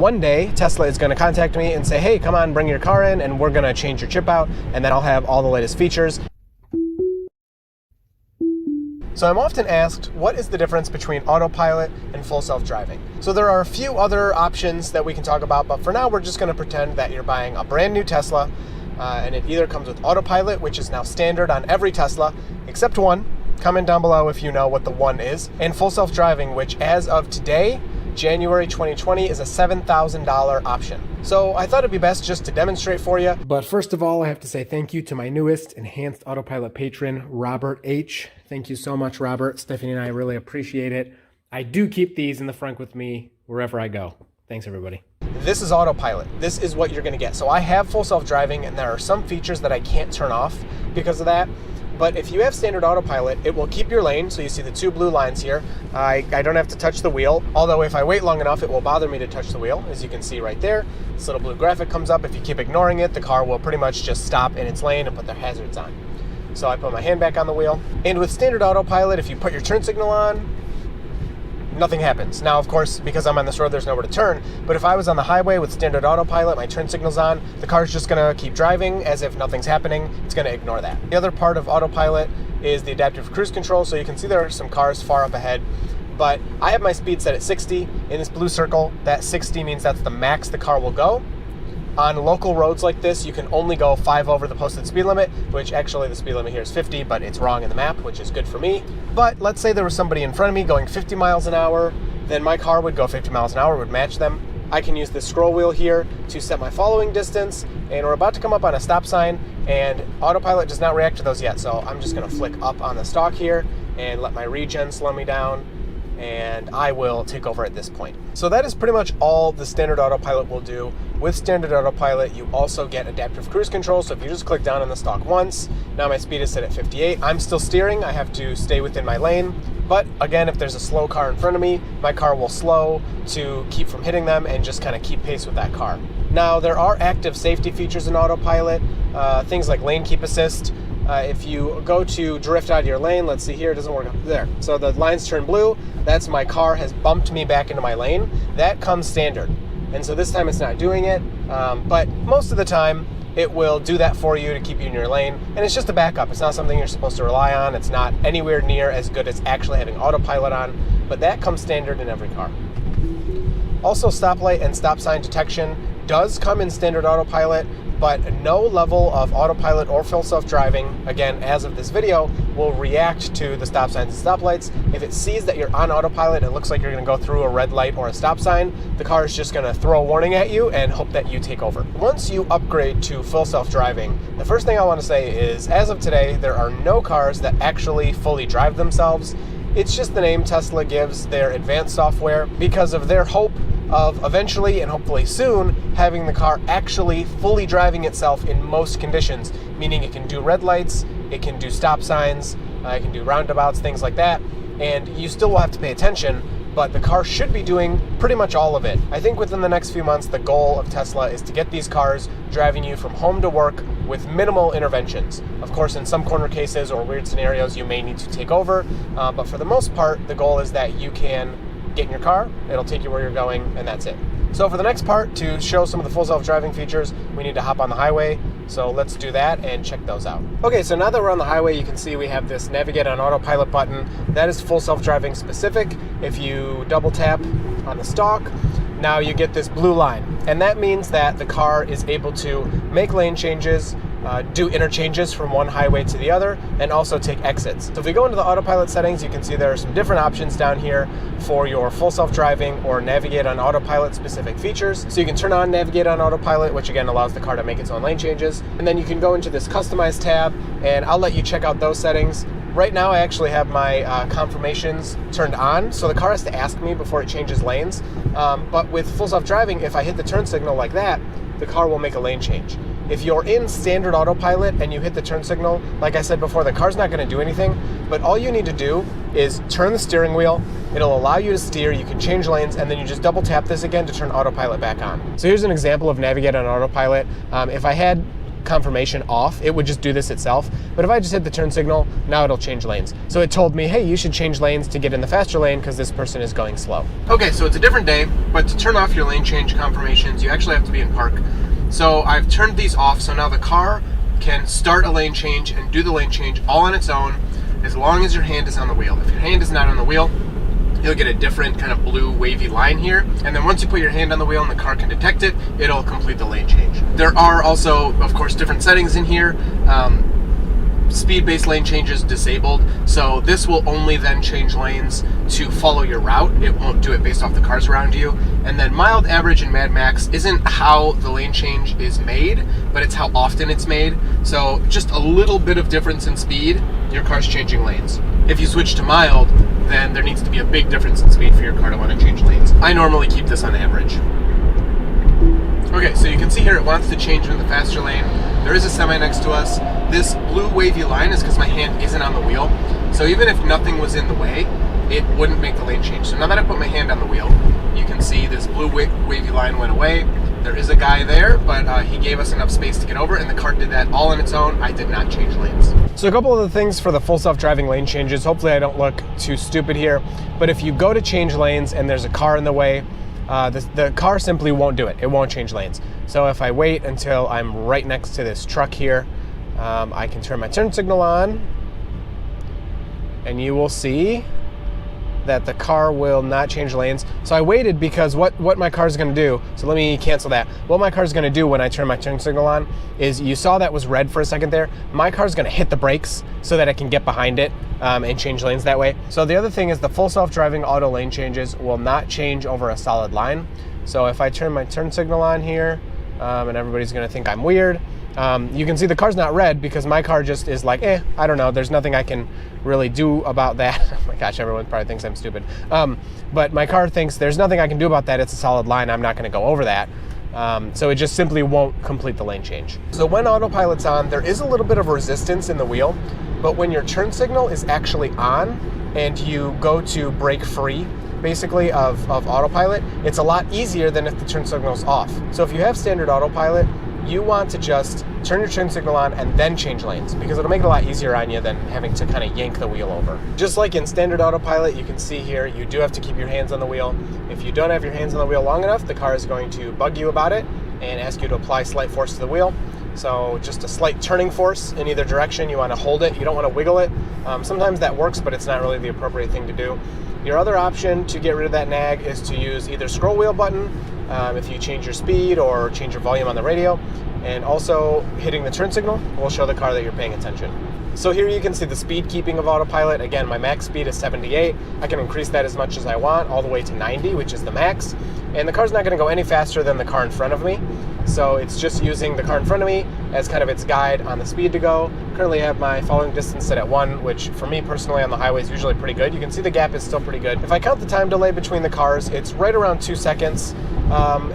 one day Tesla is going to contact me and say, hey, come on, bring your car in and we're going to change your chip out, and then I'll have all the latest features. So I'm often asked, what is the difference between autopilot and full self-driving? So there are a few other options that we can talk about, but for now we're just going to pretend that you're buying a brand new Tesla, and it either comes with autopilot, which is now standard on every Tesla, except one. Comment down below if you know what the one is. And full self-driving, which as of today, January 2020, is a $7,000 option. So I thought it'd be best just to demonstrate for you. But first of all, I have to say thank you to my newest enhanced autopilot patron, Robert H. Thank you so much, Robert. Stephanie and I really appreciate it. I do keep these in the front with me wherever I go. Thanks, everybody. This is autopilot. This is what you're going to get. So I have full self-driving, and there are some features that I can't turn off because of that. But if you have standard autopilot, it will keep your lane. So you see the two blue lines here. I don't have to touch the wheel, although if I wait long enough, it will bother me to touch the wheel. As you can see right there, this little blue graphic comes up. If you keep ignoring it, the car will pretty much just stop in its lane and put their hazards on. So I put my hand back on the wheel. And with standard autopilot, if you put your turn signal on, nothing happens. Now, of course, because I'm on this road, there's nowhere to turn. But if I was on the highway with standard autopilot, my turn signal's on, the car's just gonna keep driving as if nothing's happening. It's gonna ignore that. The other part of autopilot is the adaptive cruise control. So you can see there are some cars far up ahead, but I have my speed set at 60. In this blue circle, that 60 means that's the max the car will go. On local roads like this, you can only go 5 over the posted speed limit, which actually the speed limit here is 50, but it's wrong in the map, which is good for me. But let's say there was somebody in front of me going 50 miles an hour, then my car would go 50 miles an hour, would match them. I can use this scroll wheel here to set my following distance, and we're about to come up on a stop sign, and autopilot does not react to those yet, so I'm just gonna flick up on the stalk here and let my regen slow me down, and I will take over at this point. So that is pretty much all the standard autopilot will do. With standard autopilot, you also get adaptive cruise control. So if you just click down on the stalk once, now my speed is set at 58. I'm still steering. I have to stay within my lane. But again, if there's a slow car in front of me, my car will slow to keep from hitting them and just kind of keep pace with that car. Now, there are active safety features in autopilot, things like lane keep assist. If you go to drift out of your lane, let's see here, it doesn't work there. So the lines turn blue, that's my car has bumped me back into my lane. That comes standard. And so this time it's not doing it, but most of the time it will do that for you to keep you in your lane. And it's just a backup. It's not something you're supposed to rely on. It's not anywhere near as good as actually having autopilot on, but that comes standard in every car. Also, stoplight and stop sign detection does come in standard autopilot, but no level of autopilot or full self-driving, again, as of this video, will react to the stop signs and stoplights. If it sees that you're on autopilot, it looks like you're gonna go through a red light or a stop sign, the car is just gonna throw a warning at you and hope that you take over. Once you upgrade to full self-driving, the first thing I wanna say is, as of today, there are no cars that actually fully drive themselves. It's just the name Tesla gives their advanced software because of their hope of eventually and hopefully soon having the car actually fully driving itself in most conditions, meaning it can do red lights, it can do stop signs, it can do roundabouts, things like that, and you still will have to pay attention, but the car should be doing pretty much all of it. I think within the next few months, the goal of Tesla is to get these cars driving you from home to work with minimal interventions. Of course, in some corner cases or weird scenarios, you may need to take over, but for the most part, the goal is that you can get in your car, it'll take you where you're going, and that's it. So for the next part, to show some of the full self-driving features, we need to hop on the highway. So let's do that and check those out. Okay, so now that we're on the highway, you can see we have this navigate on autopilot button. That is full self-driving specific. If you double tap on the stalk, now you get this blue line. And that means that the car is able to make lane changes, do interchanges from one highway to the other, and also take exits. So if we go into the autopilot settings, you can see there are some different options down here for your full self-driving or navigate on autopilot specific features. So you can turn on navigate on autopilot, which again allows the car to make its own lane changes. And then you can go into this customize tab, and I'll let you check out those settings. Right now I actually have my confirmations turned on, so the car has to ask me before it changes lanes. But with full self-driving, if I hit the turn signal like that, the car will make a lane change. If you're in standard autopilot and you hit the turn signal, like I said before, the car's not going to do anything, but all you need to do is turn the steering wheel. It'll allow you to steer, you can change lanes, and then you just double tap this again to turn autopilot back on. So here's an example of navigate on autopilot. If I had confirmation off, it would just do this itself. But if I just hit the turn signal, now it'll change lanes. So it told me, hey, you should change lanes to get in the faster lane because this person is going slow. Okay, so it's a different day, but to turn off your lane change confirmations, you actually have to be in park. So I've turned these off, so now the car can start a lane change and do the lane change all on its own as long as your hand is on the wheel. If your hand is not on the wheel, you'll get a different kind of blue wavy line here. And then once you put your hand on the wheel and the car can detect it, it'll complete the lane change. There are also, of course, different settings in here. Speed-based lane changes disabled, so this will only then change lanes to follow your route. It won't do it based off the cars around you. And then mild, average, and Mad Max isn't how the lane change is made, but it's how often it's made. So just a little bit of difference in speed, your car's changing lanes. If you switch to mild, then there needs to be a big difference in speed for your car to want to change lanes. I normally keep this on average. Okay, so you can see here it wants to change in the faster lane. There is a semi next to us. This blue wavy line is because my hand isn't on the wheel. So even if nothing was in the way, it wouldn't make the lane change. So now that I put my hand on the wheel, you can see this blue wavy line went away. There is a guy there, but he gave us enough space to get over, and the car did that all on its own. I did not change lanes. So a couple of the things for the full self-driving lane changes. Hopefully I don't look too stupid here, but if you go to change lanes and there's a car in the way, the car simply won't do it. It won't change lanes. So if I wait until I'm right next to this truck here, I can turn my turn signal on, and you will see that the car will not change lanes. So I waited because what my car's gonna do, so let me cancel that. What my car's gonna do when I turn my turn signal on is, you saw that was red for a second there, my car's gonna hit the brakes so that I can get behind it and change lanes that way. So the other thing is the full self-driving auto lane changes will not change over a solid line. So if I turn my turn signal on here, and everybody's gonna think I'm weird, you can see the car's not red because my car just is like, I don't know, there's nothing I can really do about that. Oh my gosh, everyone probably thinks I'm stupid. But my car thinks there's nothing I can do about that. It's a solid line. I'm not going to go over that. So it just simply won't complete the lane change. So when autopilot's on, there is a little bit of resistance in the wheel, but when your turn signal is actually on and you go to brake free, basically of autopilot, it's a lot easier than if the turn signal's off. So if you have standard autopilot, you want to just turn your turn signal on and then change lanes, because it'll make it a lot easier on you than having to kind of yank the wheel over. Just like in standard autopilot, you can see here, you do have to keep your hands on the wheel. If you don't have your hands on the wheel long enough, the car is going to bug you about it and ask you to apply slight force to the wheel. So just a slight turning force in either direction. You want to hold it, you don't want to wiggle it. Sometimes that works, but it's not really the appropriate thing to do. Your other option to get rid of that nag is to use either scroll wheel button, if you change your speed or change your volume on the radio, and also hitting the turn signal will show the car that you're paying attention. So here you can see the speed keeping of autopilot. Again, my max speed is 78. I can increase that as much as I want, all the way to 90, which is the max. And the car's not gonna go any faster than the car in front of me. So it's just using the car in front of me as kind of its guide on the speed to go. Currently I have my following distance set at 1, which for me personally on the highway is usually pretty good. You can see the gap is still pretty good. If I count the time delay between the cars, it's right around 2 seconds.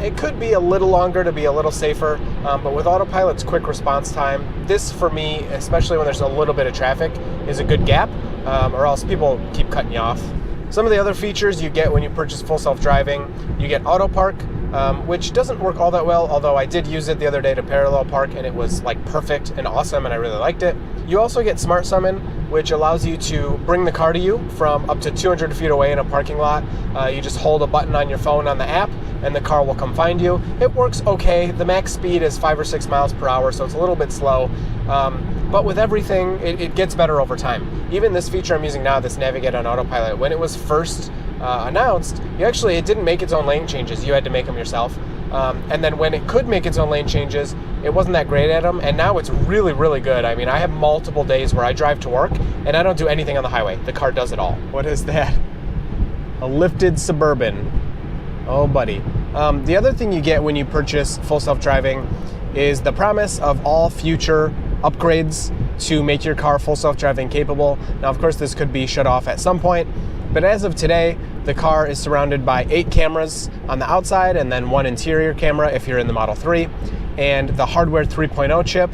It could be a little longer to be a little safer, but with autopilot's quick response time, this for me, especially when there's a little bit of traffic, is a good gap, or else people keep cutting you off. Some of the other features you get when you purchase full self-driving, you get auto park, which doesn't work all that well, although I did use it the other day to parallel park and it was like perfect and awesome and I really liked it. You also get smart summon, which allows you to bring the car to you from up to 200 feet away in a parking lot. You just hold a button on your phone on the app and the car will come find you. It works okay. The max speed is 5 or 6 miles per hour, so it's a little bit slow. But with everything, it gets better over time. Even this feature I'm using now, this Navigate on Autopilot, when it was first announced, it didn't make its own lane changes. You had to make them yourself. And then when it could make its own lane changes, it wasn't that great at them, and now it's really, really good. I mean, I have multiple days where I drive to work, and I don't do anything on the highway. The car does it all. What is that? A lifted Suburban. Oh, buddy. The other thing you get when you purchase full self-driving is the promise of all future upgrades to make your car full self-driving capable. Now, of course, this could be shut off at some point, but as of today, the car is surrounded by 8 cameras on the outside and then 1 interior camera if you're in the Model 3, and the hardware 3.0 chip.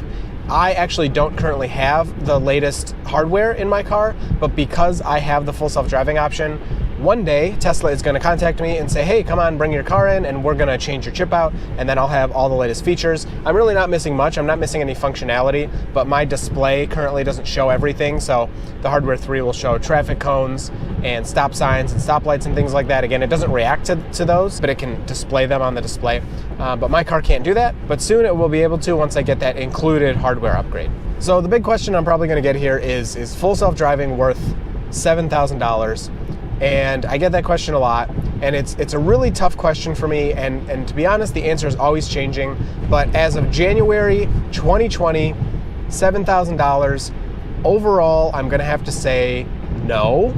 I actually don't currently have the latest hardware in my car, but because I have the full self-driving option, one day Tesla is going to contact me and say, hey, come on, bring your car in and we're going to change your chip out, and then I'll have all the latest features. I'm really not missing much. I'm not missing any functionality, but my display currently doesn't show everything. So the hardware 3 will show traffic cones and stop signs and stoplights and things like that. Again, it doesn't react to those, but it can display them on the display. But my car can't do that, but soon it will be able to once I get that included hardware upgrade. So the big question I'm probably going to get here is full self-driving worth $7,000? And I get that question a lot, and it's a really tough question for me, and to be honest, the answer is always changing. But as of January 2020, $7,000 overall, I'm gonna have to say no,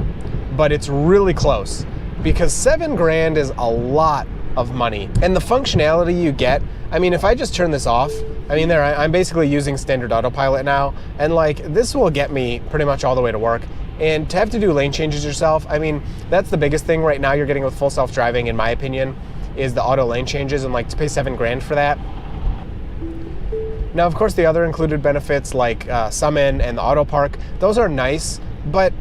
but it's really close because $7,000 is a lot of money, and the functionality you get. I mean, if I just turn this off, I mean, I'm basically using standard Autopilot now, and like this will get me pretty much all the way to work. And to have to do lane changes yourself, I mean, that's the biggest thing right now you're getting with full self-driving, in my opinion, is the auto lane changes, and like to pay $7,000 for that. Now, of course, the other included benefits like Summon and the Auto Park, those are nice, but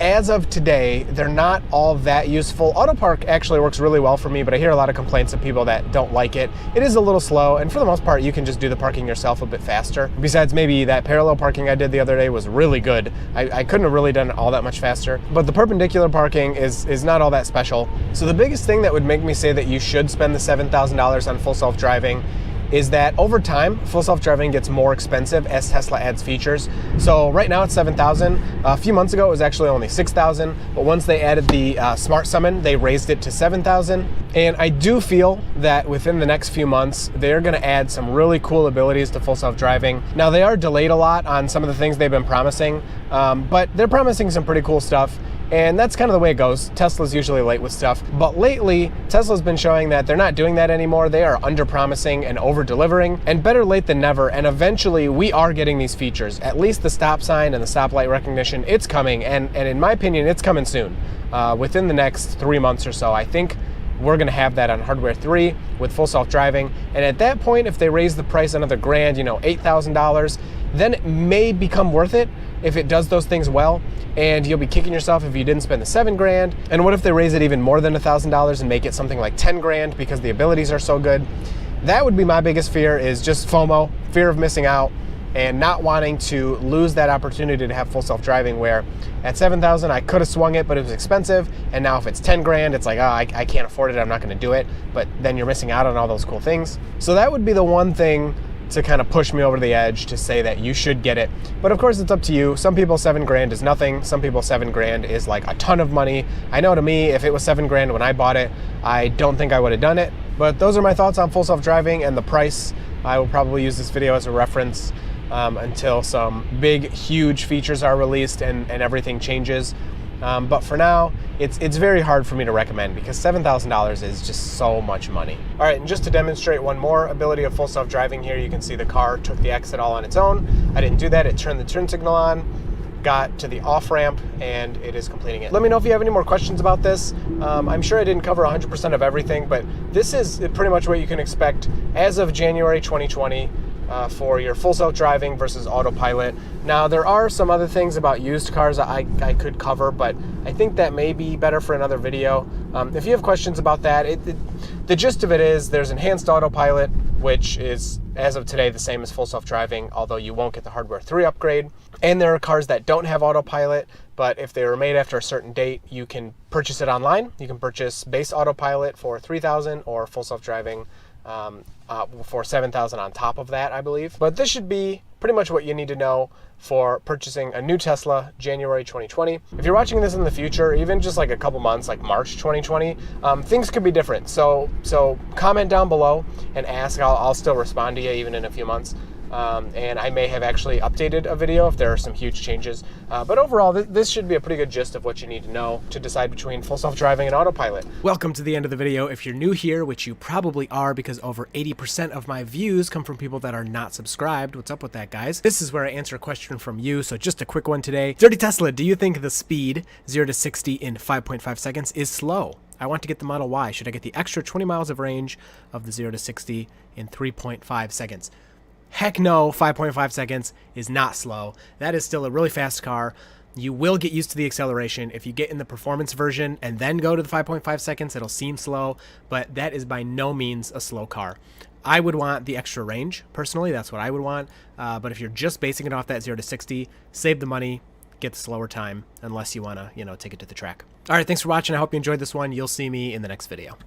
as of today, they're not all that useful. Auto Park actually works really well for me, but I hear a lot of complaints of people that don't like it. It is a little slow, and for the most part, you can just do the parking yourself a bit faster. Besides, maybe that parallel parking I did the other day was really good. I couldn't have really done it all that much faster, but the perpendicular parking is not all that special. So the biggest thing that would make me say that you should spend the $7,000 on full self-driving is that over time, full self-driving gets more expensive as Tesla adds features. So right now it's $7,000. A few months ago, it was actually only $6,000. But once they added the Smart Summon, they raised it to $7,000. And I do feel that within the next few months, they're gonna add some really cool abilities to full self-driving. Now, they are delayed a lot on some of the things they've been promising, but they're promising some pretty cool stuff. And that's kind of the way it goes. Tesla's usually late with stuff. But lately, Tesla's been showing that they're not doing that anymore. They are under-promising and over-delivering, and better late than never. And eventually, we are getting these features. At least the stop sign and the stoplight recognition, it's coming. And in my opinion, it's coming soon. Within the next 3 months or so, I think we're gonna have that on hardware 3 with full self-driving. And at that point, if they raise the price another grand, $8,000, then it may become worth it if it does those things well. And you'll be kicking yourself if you didn't spend the $7,000. And what if they raise it even more than $1,000 and make it something like $10,000 because the abilities are so good? That would be my biggest fear, is just FOMO, fear of missing out, and not wanting to lose that opportunity to have full self-driving, where at $7,000 I could have swung it, but it was expensive. And now if it's $10,000, it's like, I can't afford it, I'm not gonna do it. But then you're missing out on all those cool things. So that would be the one thing to kind of push me over the edge to say that you should get it. But of course, it's up to you. Some people $7,000 is nothing. Some people $7,000 is like a ton of money. I know to me, if it was $7,000 when I bought it, I don't think I would have done it. But those are my thoughts on full self-driving and the price. I will probably use this video as a reference until some big, huge features are released and everything changes. But for now, it's very hard for me to recommend because $7,000 is just so much money. All right, and just to demonstrate one more ability of full self-driving here, you can see the car took the exit all on its own. I didn't do that. It turned the turn signal on, got to the off-ramp, and it is completing it. Let me know if you have any more questions about this. I'm sure I didn't cover 100% of everything, but this is pretty much what you can expect as of January 2020. For your full self-driving versus Autopilot. Now, there are some other things about used cars I could cover, but I think that may be better for another video. If you have questions about that, the gist of it is there's enhanced Autopilot, which is, as of today, the same as full self-driving, although you won't get the hardware 3 upgrade. And there are cars that don't have Autopilot, but if they were made after a certain date, you can purchase it online. You can purchase base Autopilot for $3,000 or full self-driving for $7,000 on top of that, I believe. But this should be pretty much what you need to know for purchasing a new Tesla January 2020. If you're watching this in the future, even just like a couple months, like March 2020, things could be different. So comment down below and ask. I'll still respond to you even in a few months. And I may have actually updated a video if there are some huge changes. But overall, this should be a pretty good gist of what you need to know to decide between full self-driving and Autopilot. Welcome to the end of the video. If you're new here, which you probably are because over 80% of my views come from people that are not subscribed. What's up with that, guys? This is where I answer a question from you, so just a quick one today. Dirty Tesla, do you think the speed 0 to 60 in 5.5 seconds is slow? I want to get the Model Y. Should I get the extra 20 miles of range of the 0 to 60 in 3.5 seconds? Heck no, 5.5 seconds is not slow. That is still a really fast car. You will get used to the acceleration. If you get in the performance version and then go to the 5.5 seconds, it'll seem slow, but that is by no means a slow car. I would want the extra range, personally. That's what I would want. But if you're just basing it off that 0 to 60, save the money, get the slower time, unless you want to, take it to the track. All right, thanks for watching. I hope you enjoyed this one. You'll see me in the next video.